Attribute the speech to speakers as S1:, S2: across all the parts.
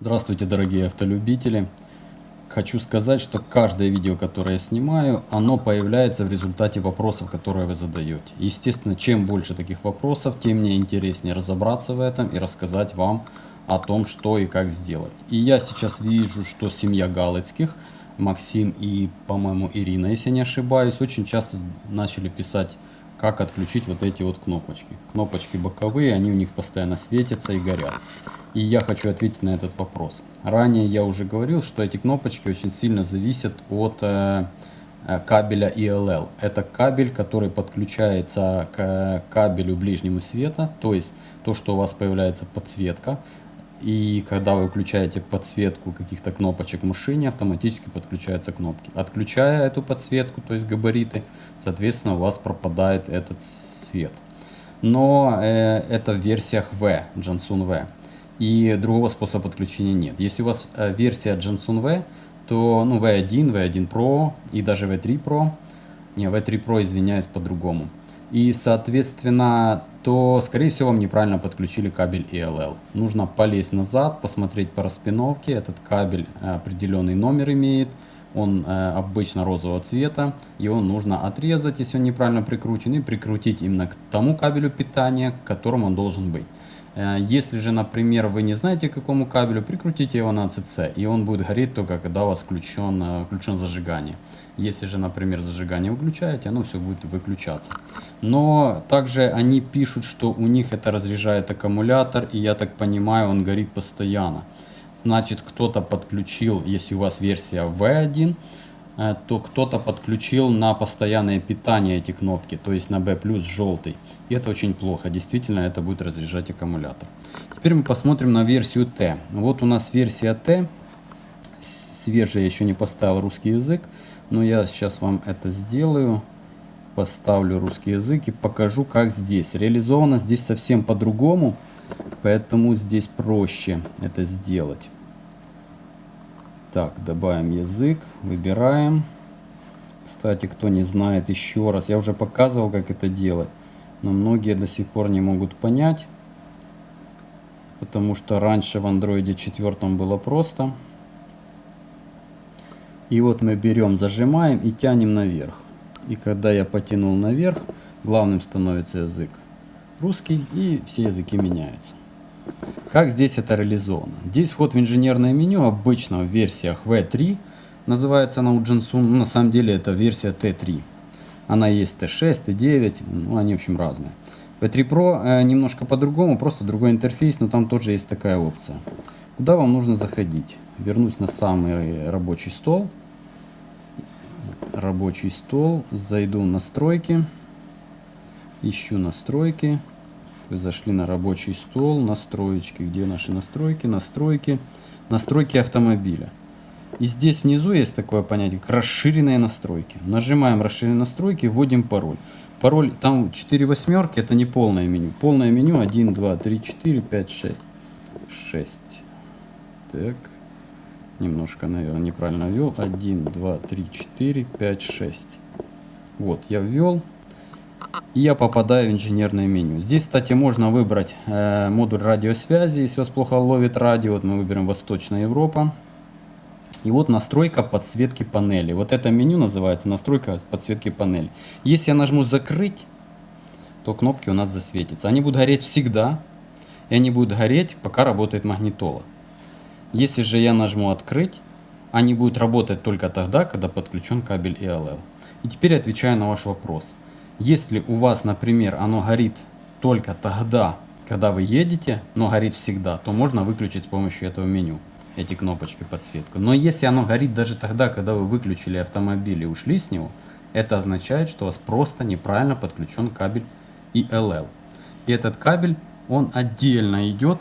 S1: Здравствуйте, дорогие автолюбители! Хочу сказать, что каждое видео, которое я снимаю, оно появляется в результате вопросов, которые вы задаете. Естественно, чем больше таких вопросов, тем мне интереснее разобраться в этом и рассказать вам о том, что и как сделать. И я сейчас вижу, что семья Галицких, Максим и, по-моему, Ирина, если не ошибаюсь, очень часто начали писать, как отключить вот эти вот кнопочки. Кнопочки боковые, они у них постоянно светятся и горят. И я хочу ответить на этот вопрос. Ранее я уже говорил, что эти кнопочки очень сильно зависят от кабеля ELL. Это кабель, который подключается к кабелю ближнему света, то есть то, что у вас появляется подсветка. И когда вы включаете подсветку каких-то кнопочек в машине, автоматически подключаются кнопки. Отключая эту подсветку, то есть габариты, соответственно, у вас пропадает этот свет. Но это в версиях V, Jansun V. И другого способа подключения нет. Если у вас версия Jansun V, то V1, V1 Pro и даже V3 Pro, V3 Pro, извиняюсь, по-другому. И, соответственно, то, скорее всего, вам неправильно подключили кабель ELL. Нужно полезть назад, посмотреть по распиновке. Этот кабель определенный номер имеет. Он обычно розового цвета. Его нужно отрезать, если он неправильно прикручен, и прикрутить именно к тому кабелю питания, к которому он должен быть. Если же, например, вы не знаете, к какому кабелю, прикрутите его на АЦЦ, и он будет гореть только когда у вас включен зажигание. Если же, например, зажигание выключаете, оно все будет выключаться. Но также они пишут, что у них это разряжает аккумулятор, и я так понимаю, он горит постоянно. Значит, кто-то подключил, если у вас версия V1, то кто-то подключил на постоянное питание эти кнопки, то есть на B+, желтый. И это очень плохо, действительно это будет разряжать аккумулятор. Теперь мы посмотрим на версию T. Вот у нас версия T, свежая, еще не поставил русский язык, но я сейчас вам это сделаю. Поставлю русский язык и покажу, как здесь. Реализовано здесь совсем по-другому, поэтому здесь проще это сделать. Так, добавим язык, выбираем. Кстати, кто не знает, еще раз, я уже показывал, как это делать, но многие до сих пор не могут понять, потому что раньше в Android 4 было просто. И вот мы берем, зажимаем и тянем наверх. И когда я потянул наверх, главным становится язык русский, и все языки меняются. Как здесь это реализовано? Здесь вход в инженерное меню обычно в версиях V3, называется она у Jansun, на самом деле это версия T3. Она есть T6, T9, они в общем разные. V3 Pro немножко по-другому, просто другой интерфейс, но там тоже есть такая опция. Куда вам нужно заходить? Вернусь на самый рабочий стол. Зайду в настройки, ищу настройки. Вы зашли на рабочий стол, настроечки. Где наши настройки? Настройки автомобиля. И здесь внизу есть такое понятие, как расширенные настройки. Нажимаем расширенные настройки, вводим пароль. Пароль, там 4 восьмерки, это не полное меню. Полное меню 1, 2, 3, 4, 5, 6. 6. Так. Немножко, наверное, неправильно ввел. 1, 2, 3, 4, 5, 6. Вот, я ввел. И я попадаю в инженерное меню. Здесь, кстати, можно выбрать модуль радиосвязи, если вас плохо ловит радио. Вот мы выберем Восточная Европа. И вот настройка подсветки панели. Вот это меню называется настройка подсветки панели. Если я нажму закрыть, то кнопки у нас засветятся. Они будут гореть всегда. И они будут гореть, пока работает магнитола. Если же я нажму открыть, они будут работать только тогда, когда подключен кабель ELL. И теперь отвечаю на ваш вопрос. Если у вас, например, оно горит только тогда, когда вы едете, но горит всегда, то можно выключить с помощью этого меню эти кнопочки подсветка. Но если оно горит даже тогда, когда вы выключили автомобиль и ушли с него, это означает, что у вас просто неправильно подключен кабель ELL. И этот кабель, он отдельно идет.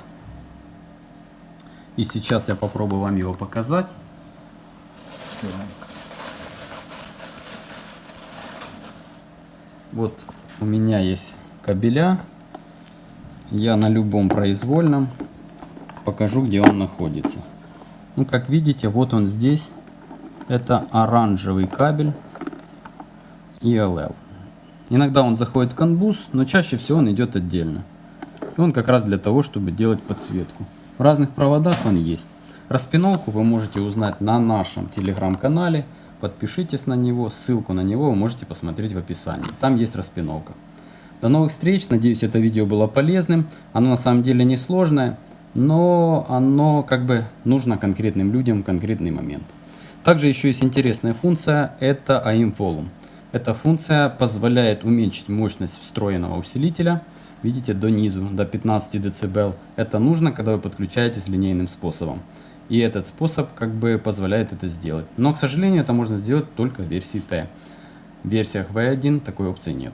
S1: И сейчас я попробую вам его показать. Вот у меня есть кабеля. Я на любом произвольном покажу, где он находится. Ну, как видите, вот он здесь. Это оранжевый кабель ELL. Иногда он заходит в CAN бус, но чаще всего он идет отдельно. И он как раз для того, чтобы делать подсветку. В разных проводах он есть. Распиновку вы можете узнать на нашем телеграм-канале. Подпишитесь на него, ссылку на него вы можете посмотреть в описании. Там есть распиновка. До новых встреч, надеюсь, это видео было полезным. Оно на самом деле не сложное, но оно как бы нужно конкретным людям в конкретный момент. Также еще есть интересная функция, это AIM Volume. Эта функция позволяет уменьшить мощность встроенного усилителя, видите, до низу, до 15 дБ. Это нужно, когда вы подключаетесь линейным способом. И этот способ как бы позволяет это сделать. Но, к сожалению, это можно сделать только в версии T. В версиях V1 такой опции нет.